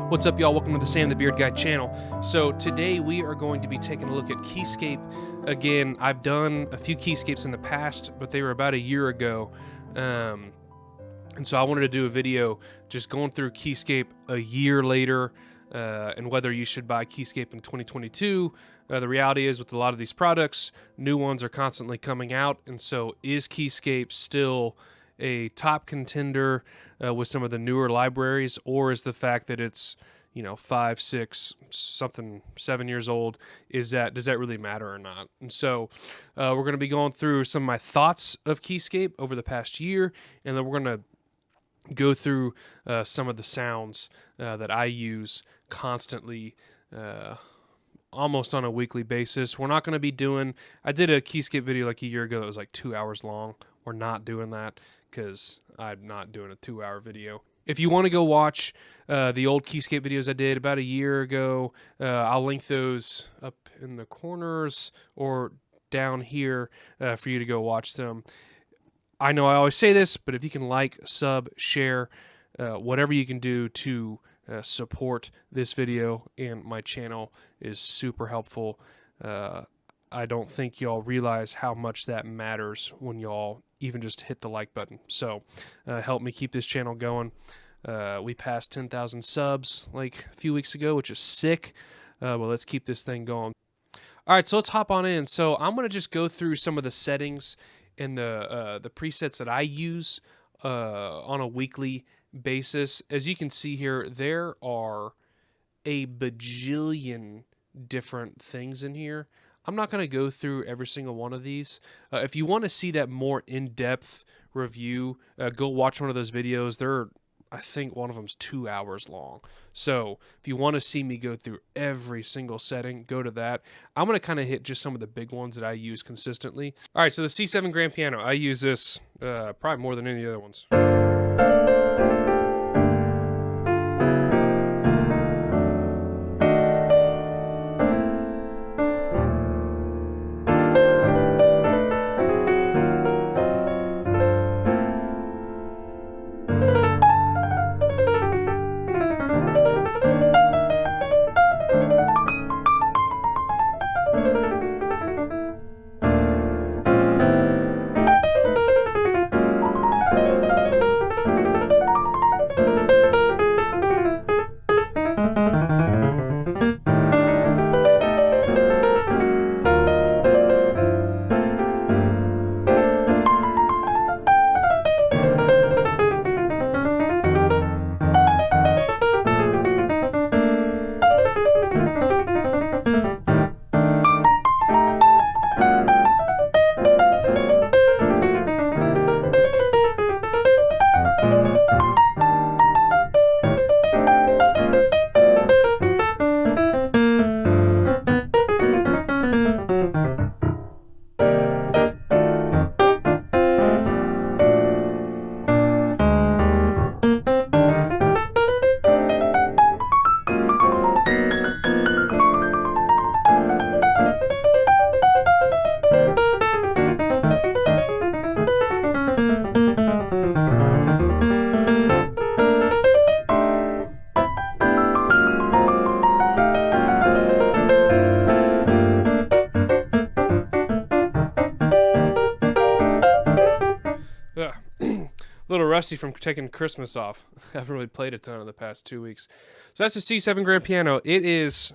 What's up, y'all? Welcome to the Sam the Beard Guy channel. So today we are going to be taking a look at Keyscape. Again, I've done a few Keyscapes in the past, but they were about a year ago. And so I wanted to do a video just going through Keyscape a year later and whether you should buy Keyscape in 2022. The reality is with a lot of these products, new ones are constantly coming out. And so is Keyscape still a top contender with some of the newer libraries, or is the fact that it's 5, 6, something 7 years old, does that really matter or not? And so we're going to be going through some of my thoughts of Keyscape over the past year, and then we're going to go through some of the sounds that I use constantly, almost on a weekly basis. We're not going to be doing, I did a Keyscape video like a year ago that was like 2 hours long. We're not doing that because I'm not doing a 2-hour video. If you want to go watch the old Keyscape videos I did about a year ago, I'll link those up in the corners or down here for you to go watch them. I know I always say this, but if you can like, sub, share, whatever you can do to support this video and my channel is super helpful. I don't think y'all realize how much that matters when y'all even just hit the like button. So help me keep this channel going. We passed 10,000 subs like a few weeks ago, which is sick. Well, let's keep this thing going. All right, so let's hop on in. So I'm going to just go through some of the settings and the presets that I use on a weekly basis. As you can see here, there are a bajillion different things in here. I'm not going to go through every single one of these. If you want to see that more in-depth review, go watch one of those videos. I think one of them's 2 hours long. So if you want to see me go through every single setting, go to that. I'm going to kind of hit just some of the big ones that I use consistently. All right, so the C7 grand piano. I use this probably more than any of the other ones. A little rusty from taking Christmas off. I haven't really played a ton in the past 2 weeks. So that's the C7 grand piano. It is...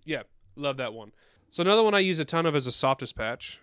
Yeah, love that one. So another one I use a ton of is a softest patch.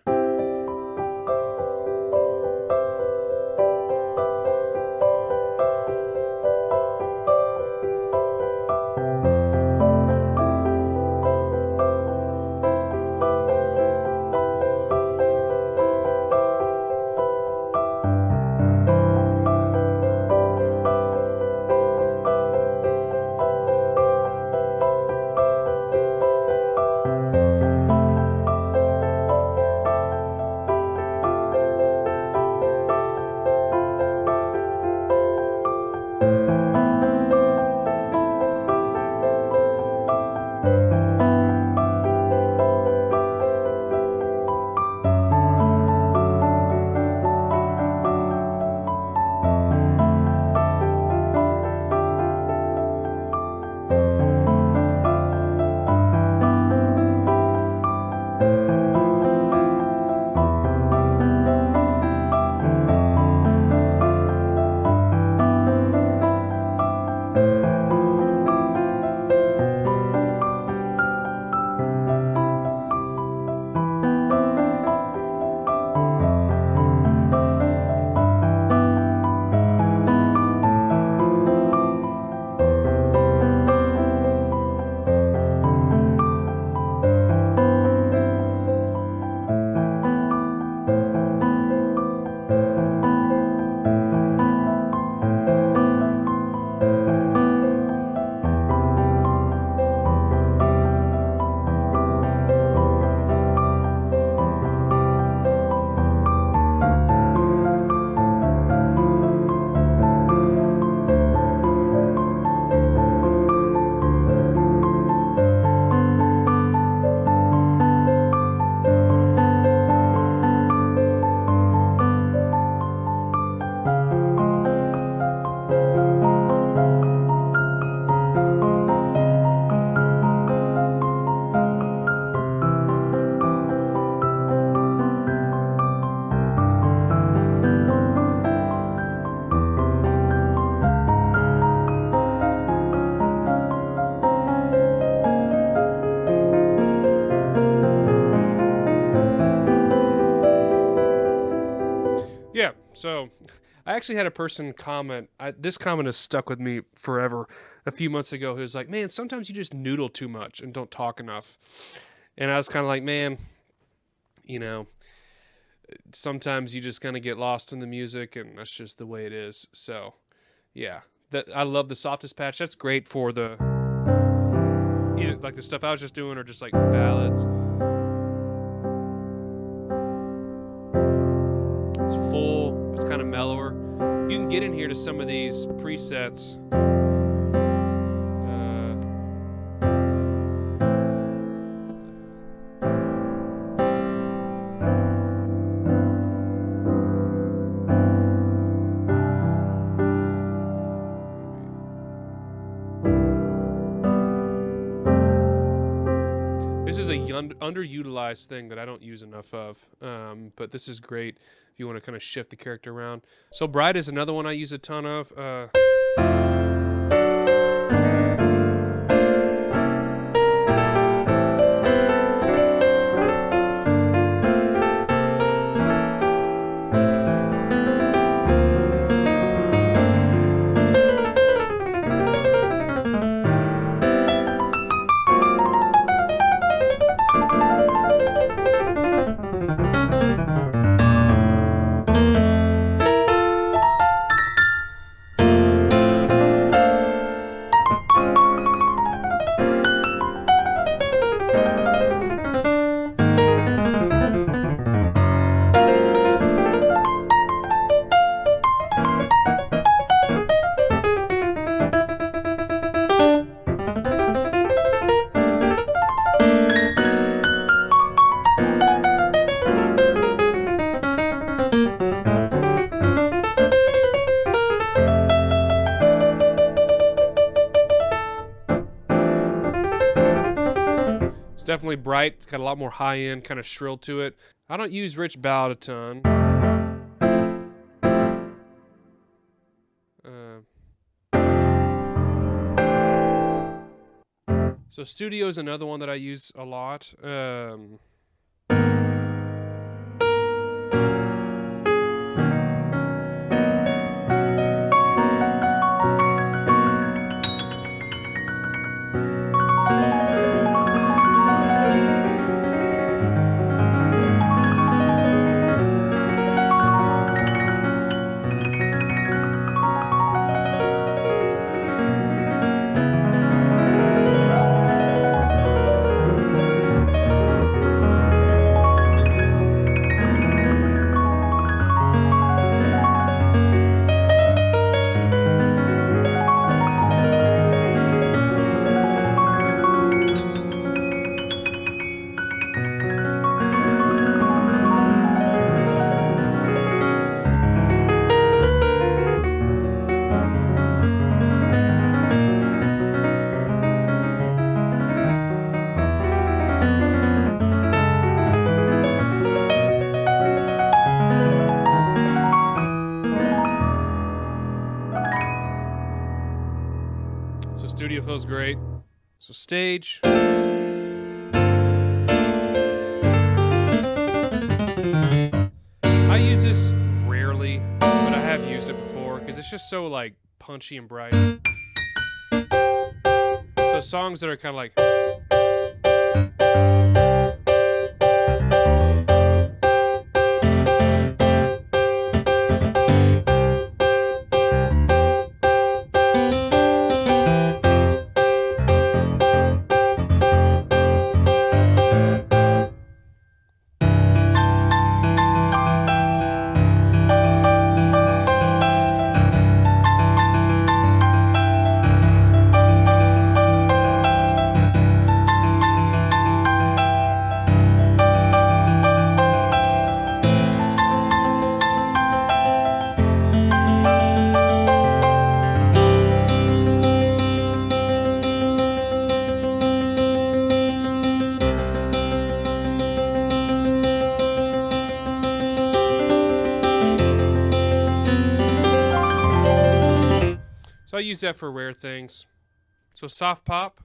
Yeah, so I actually had a person comment. This comment has stuck with me forever. A few months ago, who was like, "Man, sometimes you just noodle too much and don't talk enough." And I was kind of like, "Man, you know, sometimes you just kind of get lost in the music, and that's just the way it is." So, yeah, I love the softest patch. That's great for the either like the stuff I was just doing, or just like ballads. It's full. It's kind of mellower. You can get in here to some of these presets. This is a underutilized thing that I don't use enough of, but this is great if you want to kind of shift the character around. So Bright is another one I use a ton of. It's definitely bright. It's got a lot more high-end kind of shrill to it. I don't use rich ballad a ton. So studio is another one that I use a lot. So studio feels great. So stage. I use this rarely, but I have used it before because it's just so like punchy and bright. So songs that are kind of like. So I use that for rare things. So soft pop.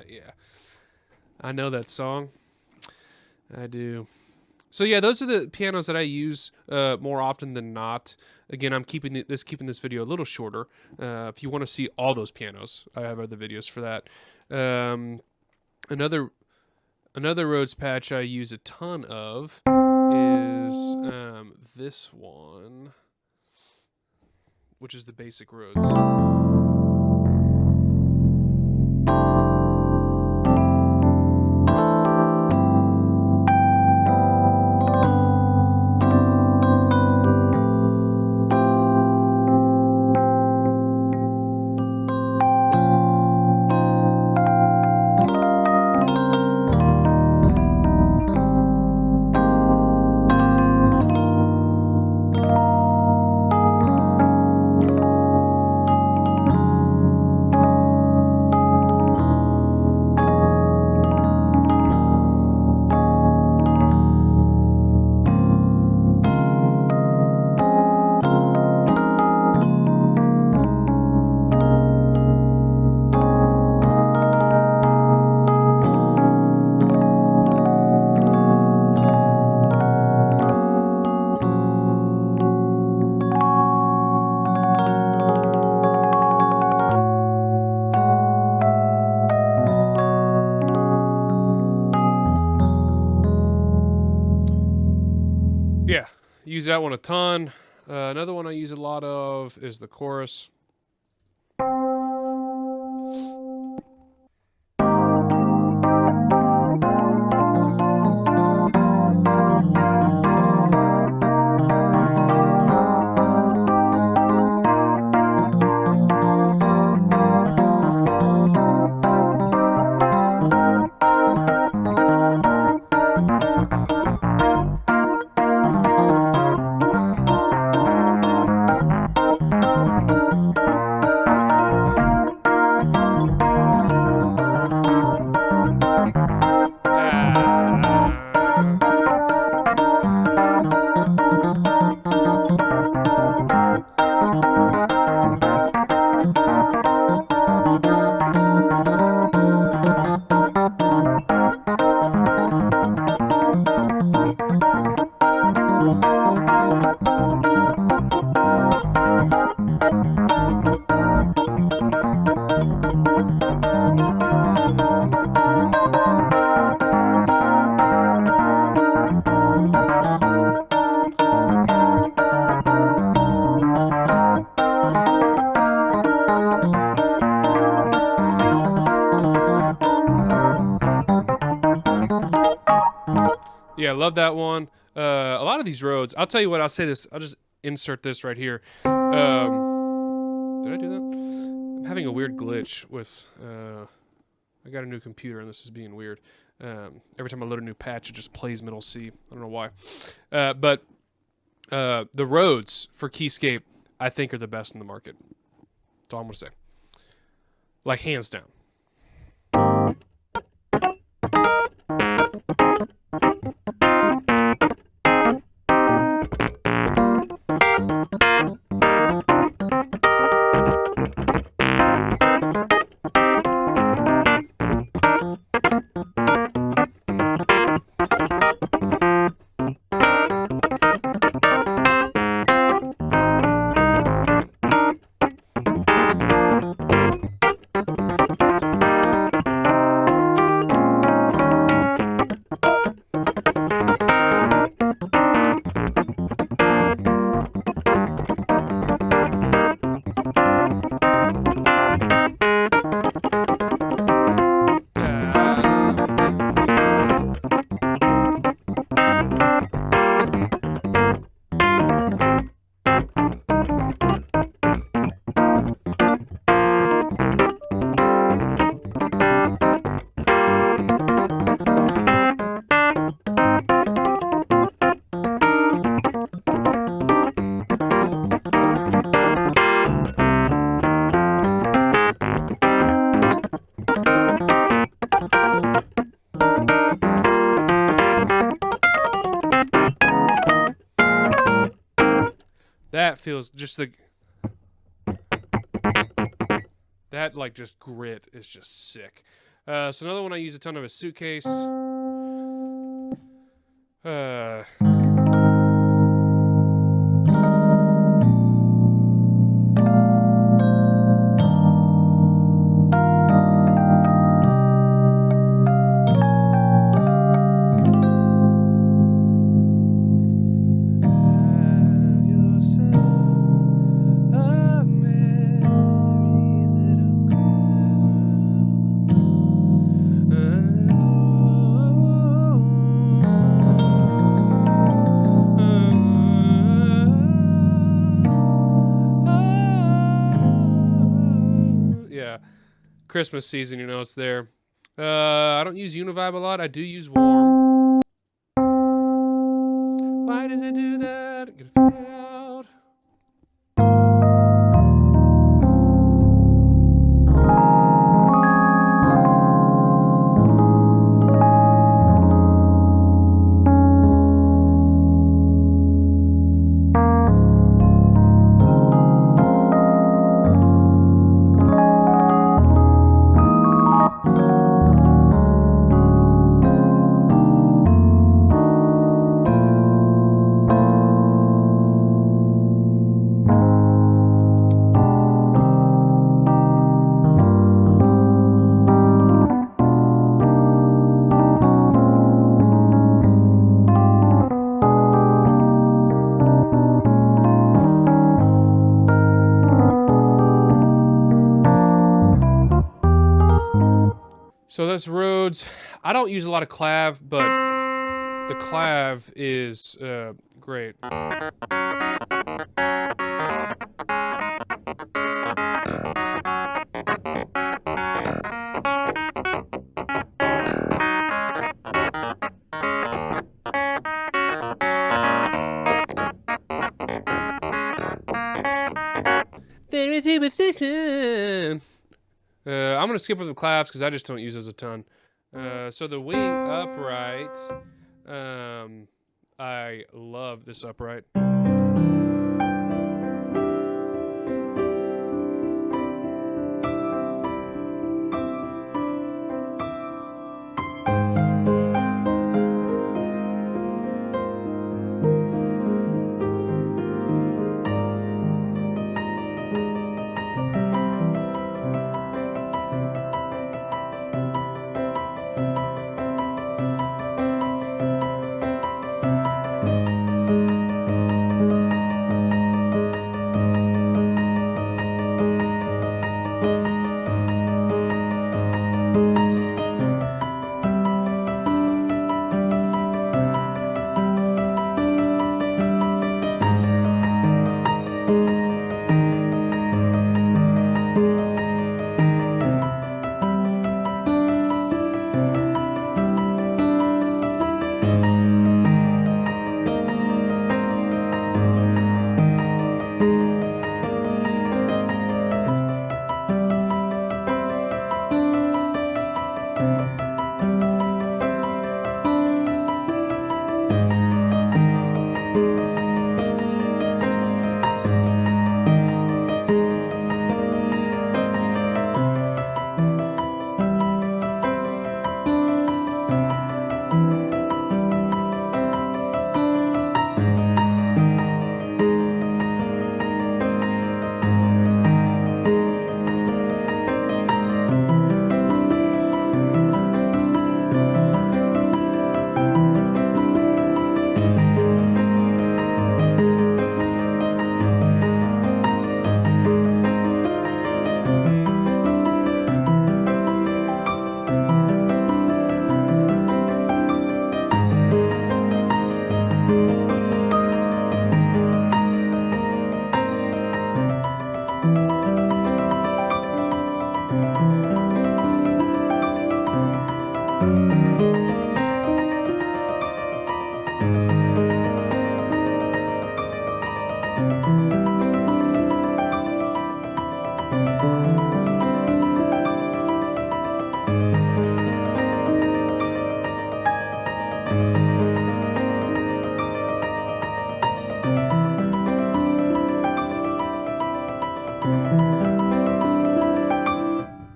Yeah, I know that song. I do. So yeah, those are the pianos that I use more often than not. Again, I'm keeping this video a little shorter. If you want to see all those pianos, I have other videos for that. Another Rhodes patch I use a ton of is this one, which is the basic Rhodes. Yeah, use that one a ton. Another one I use a lot of is the chorus. Yeah, love that one. A lot of these roads, I'll tell you what, I'll say this. I'll just insert this right here. Did I do that? I'm having a weird glitch with, I got a new computer and this is being weird. Every time I load a new patch, it just plays middle C. I don't know why. But the roads for Keyscape, I think, are the best in the market. That's all I'm going to say. Like, hands down. That feels just that like just grit is just sick. So another one I use a ton of is Suitcase. Christmas season, you know, it's there. I don't use Univibe a lot. I do use Warm. Why does it do that? I'm gonna figure it out. So that's Rhodes. I don't use a lot of clav, but the clav is great. I'm gonna skip over the claps because I just don't use those a ton. So the wing upright, I love this upright.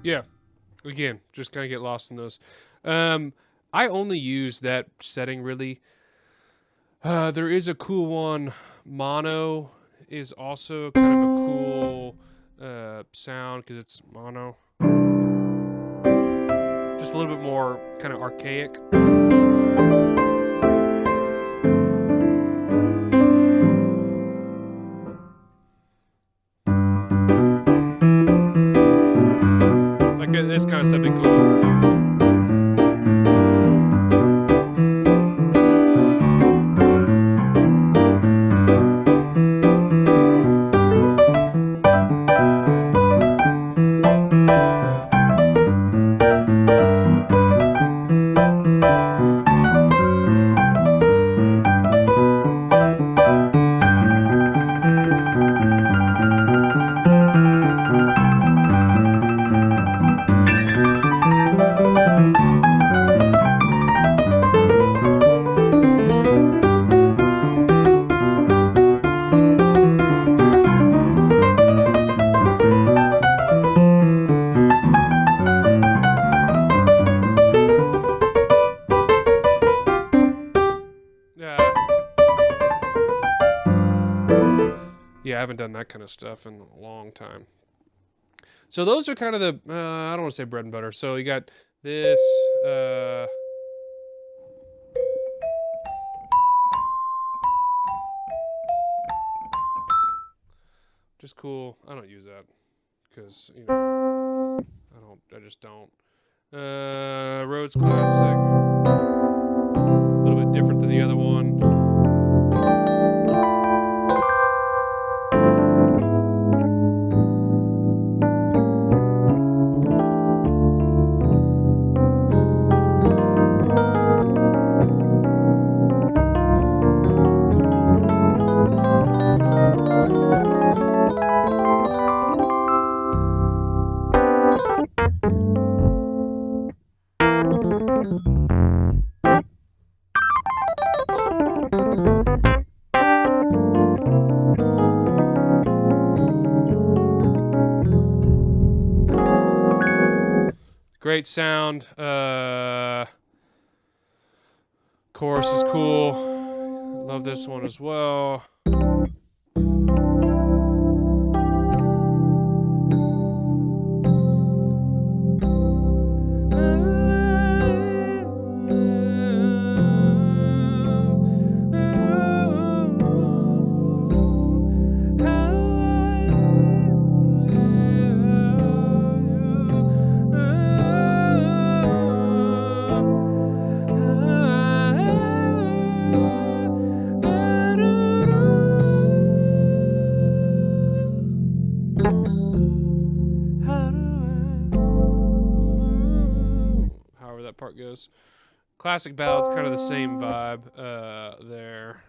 Yeah, again, just kind of get lost in those. I only use that setting really. There is a cool one. Mono is also kind of a cool sound because it's mono. Just a little bit more kind of archaic. Like this kind of stuff be cool. Yeah, I haven't done that kind of stuff in a long time. So those are kind of the, I don't want to say bread and butter. So you got this, just cool. I don't use that because, you know, I just don't. Rhodes Classic. A little bit different than the other one. Great sound. Chorus is cool. Love this one as well. However that part goes. Classic ballad's kind of the same vibe there.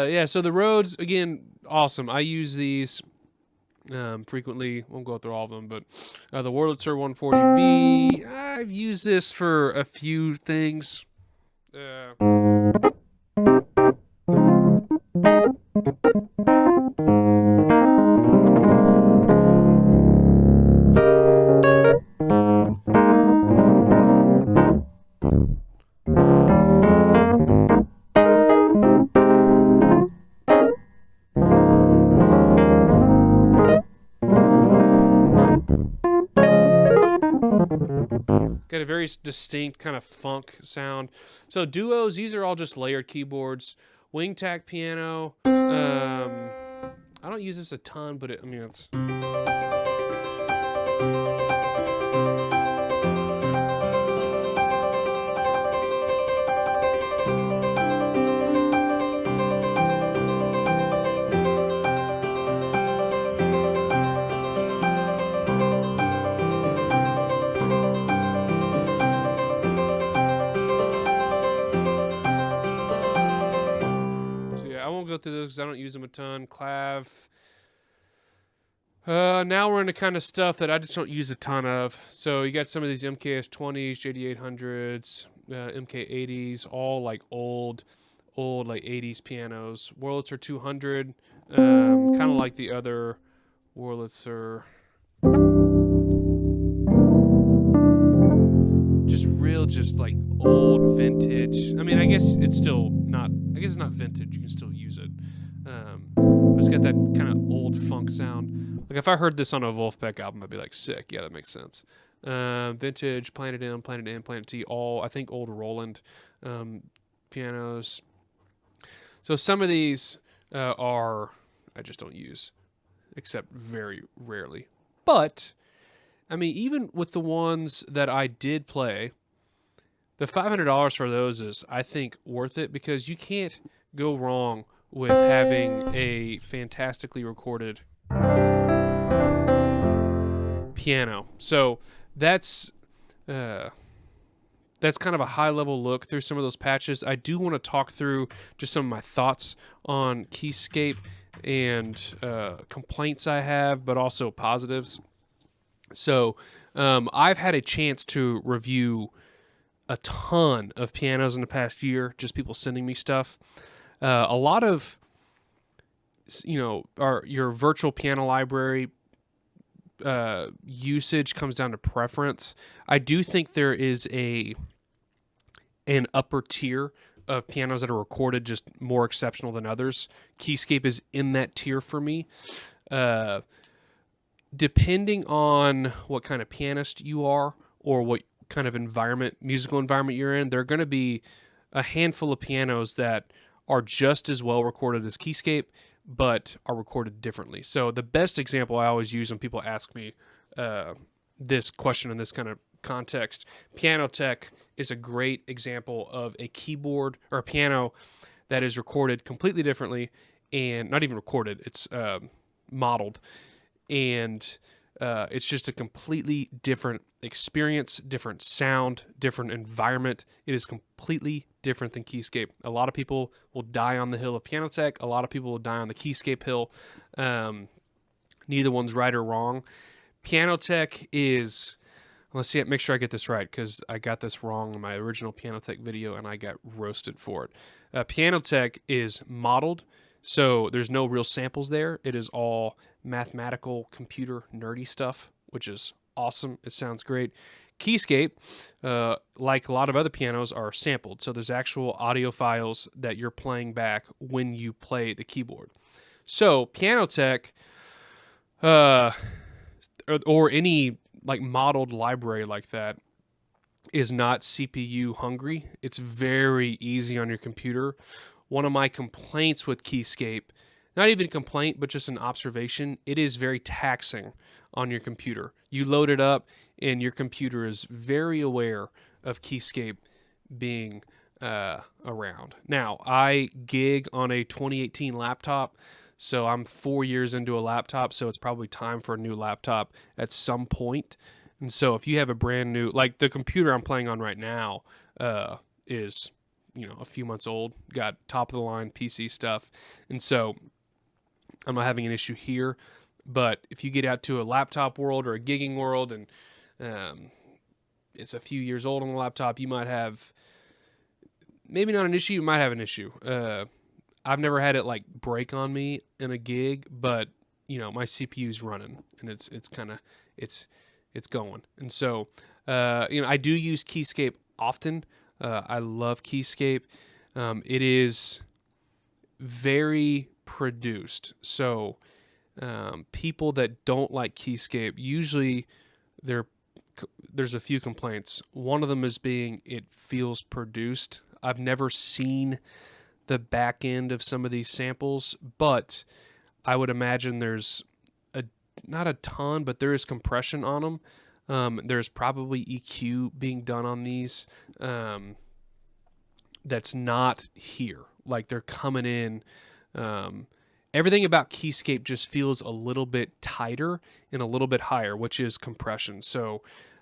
Yeah, so the Rhodes, again, awesome. I use these frequently. Won't go through all of them, but the Wurlitzer 140B, I've used this for a few things. Got a very distinct kind of funk sound. So duos, these are all just layered keyboards. Wingtac piano. I don't use this a ton, but I mean, it's... Go through those because I don't use them a ton. Clav. Now we're into kind of stuff that I just don't use a ton of. So you got some of these MKS 20s, JD800s, MK80s, all like old like 80s pianos. Wurlitzer 200, kind of like the other Wurlitzer. Just like old vintage. I mean, I guess it's still not. I guess it's not vintage. You can still use it. But it's got that kind of old funk sound. Like if I heard this on a Wolfpack album, I'd be like, sick. Yeah, that makes sense. Vintage, Planet M, Planet T, all I think old Roland pianos. So some of these I just don't use, except very rarely. But I mean, even with the ones that I did play, The $500 for those is, I think, worth it because you can't go wrong with having a fantastically recorded piano. So that's uh, that's kind of a high level look through some of those patches. I do want to talk through just some of my thoughts on Keyscape and complaints I have, but also positives. So I've had a chance to review a ton of pianos in the past year, just people sending me stuff. A lot of, your virtual piano library usage comes down to preference. I do think there is an upper tier of pianos that are recorded just more exceptional than others. Keyscape is in that tier for me. Depending on what kind of pianist you are or what kind of musical environment you're in, there are going to be a handful of pianos that are just as well recorded as Keyscape, but are recorded differently. So the best example I always use when people ask me this question in this kind of context, Piano Tech is a great example of a keyboard or a piano that is recorded completely differently, and not even recorded, it's modeled, and it's just a completely different experience, different sound, different environment. It is completely different than Keyscape. A lot of people will die on the hill of Piano Tech. A lot of people will die on the Keyscape hill. Neither one's right or wrong. Piano Tech is, let's see, make sure I get this right because I got this wrong in my original Piano Tech video and I got roasted for it. Piano Tech is modeled, so there's no real samples there. It is all mathematical, computer, nerdy stuff, which is awesome. It sounds great. Keyscape, like a lot of other pianos, are sampled. So there's actual audio files that you're playing back when you play the keyboard. So Piano Tech, or any like modeled library like that, is not CPU hungry. It's very easy on your computer. One of my complaints with Keyscape, not even a complaint, but just an observation, it is very taxing on your computer. You load it up, and your computer is very aware of Keyscape being around. Now, I gig on a 2018 laptop, so I'm 4 years into a laptop, so it's probably time for a new laptop at some point. And so if you have a brand new, like the computer I'm playing on right now is, a few months old, got top of the line PC stuff. And so I'm not having an issue here. But if you get out to a laptop world or a gigging world and it's a few years old on the laptop, you might have maybe not an issue, you might have an issue. I've never had it like break on me in a gig, but my CPU's running and it's going. And so I do use Keyscape often. I love Keyscape. It is very produced. So people that don't like Keyscape, usually there's a few complaints. One of them is being it feels produced. I've never seen the back end of some of these samples, but I would imagine there's not a ton, but there is compression on them. There's probably EQ being done on these that's not here. Like they're coming in. Everything about Keyscape just feels a little bit tighter and a little bit higher, which is compression. So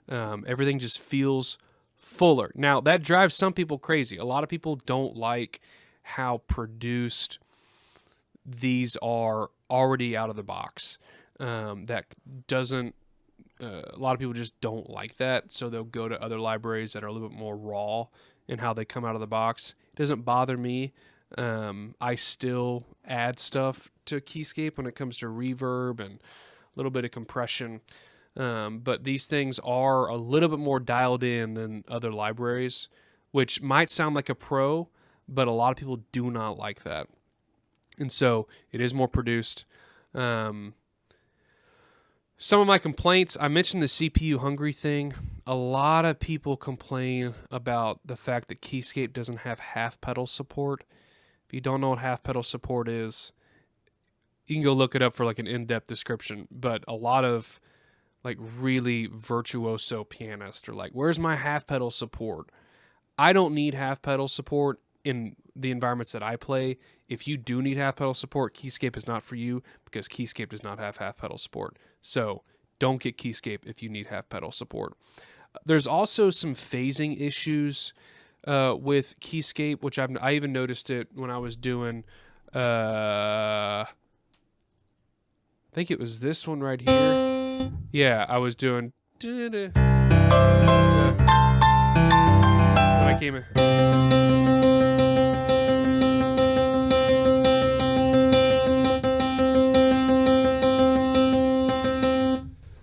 everything just feels fuller. Now, that drives some people crazy. A lot of people don't like how produced these are already out of the box. That doesn't... a lot of people just don't like that, so they'll go to other libraries that are a little bit more raw in how they come out of the box. It doesn't bother me. I still add stuff to Keyscape when it comes to reverb and a little bit of compression. But these things are a little bit more dialed in than other libraries, which might sound like a pro, but a lot of people do not like that. And so it is more produced. Some of my complaints, I mentioned the CPU hungry thing. A lot of people complain about the fact that Keyscape doesn't have half pedal support. If you don't know what half pedal support is, you can go look it up for like an in-depth description. But a lot of like really virtuoso pianists are like, where's my half pedal support? I don't need half pedal support in the environments that I play. If you do need half pedal support, Keyscape is not for you because Keyscape does not have half pedal support. So don't get Keyscape if you need half pedal support. There's also some phasing issues with Keyscape, which I even noticed it when I was doing, I think it was this one right here. Yeah, I was doing. When I came in.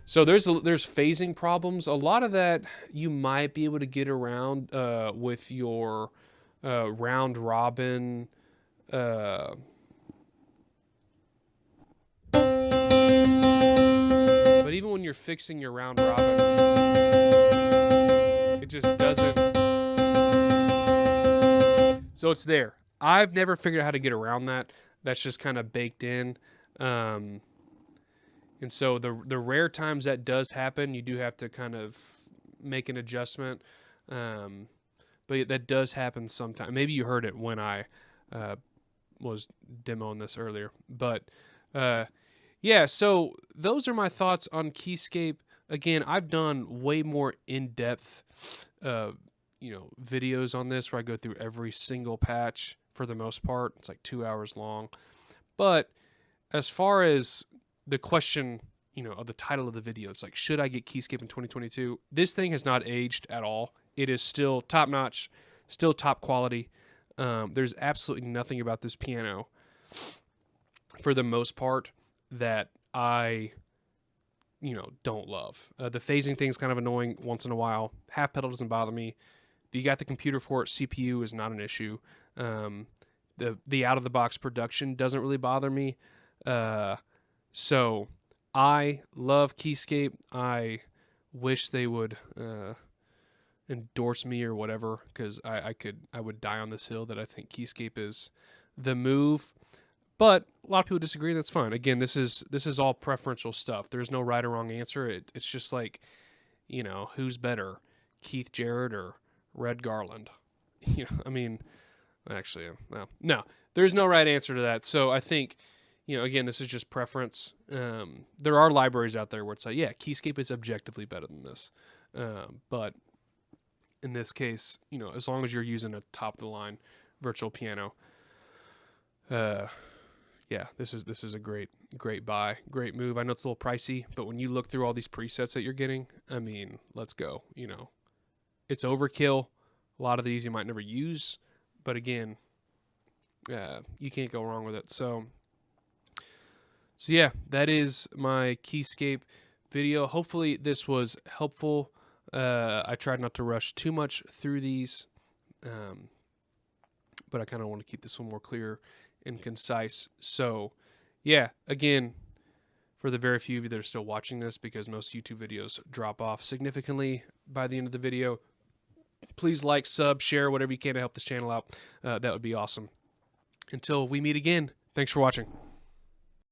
So there's phasing problems. A lot of that you might be able to get around with your round robin. But even when you're fixing your round robin, it just doesn't. So it's there. I've never figured out how to get around that. That's just kind of baked in. And so the rare times that does happen, you do have to kind of make an adjustment. But that does happen sometimes. Maybe you heard it when I was demoing this earlier. But yeah, so those are my thoughts on Keyscape. Again, I've done way more in-depth videos on this where I go through every single patch for the most part. It's like 2 hours long. But as far as the question, of the title of the video, it's like, should I get Keyscape in 2022? This thing has not aged at all. It is still top notch, still top quality. There's absolutely nothing about this piano, for the most part, that I, don't love. The phasing thing is kind of annoying once in a while. Half pedal doesn't bother me. If you got the computer for it, CPU is not an issue. The out of the box production doesn't really bother me. So I love Keyscape. I wish they would endorse me or whatever, because I would die on this hill that I think Keyscape is the move. But a lot of people disagree. That's fine. Again, this is all preferential stuff. There's no right or wrong answer. It's just like, who's better, Keith Jarrett or Red Garland? Actually, no, there's no right answer to that. So I think, again, this is just preference. There are libraries out there where it's like, yeah, Keyscape is objectively better than this. But in this case, as long as you're using a top of the line virtual piano, yeah, this is a great buy, great move. I know it's a little pricey, but when you look through all these presets that you're getting, let's go. It's overkill. A lot of these you might never use, but again, you can't go wrong with it. So yeah, that is my Keyscape video. Hopefully this was helpful. I tried not to rush too much through these, but I kind of want to keep this one more clear and concise. So yeah, again, for the very few of you that are still watching this, because most YouTube videos drop off significantly by the end of the video, please like, sub, share, whatever you can to help this channel out. That would be awesome. Until we meet again, thanks for watching.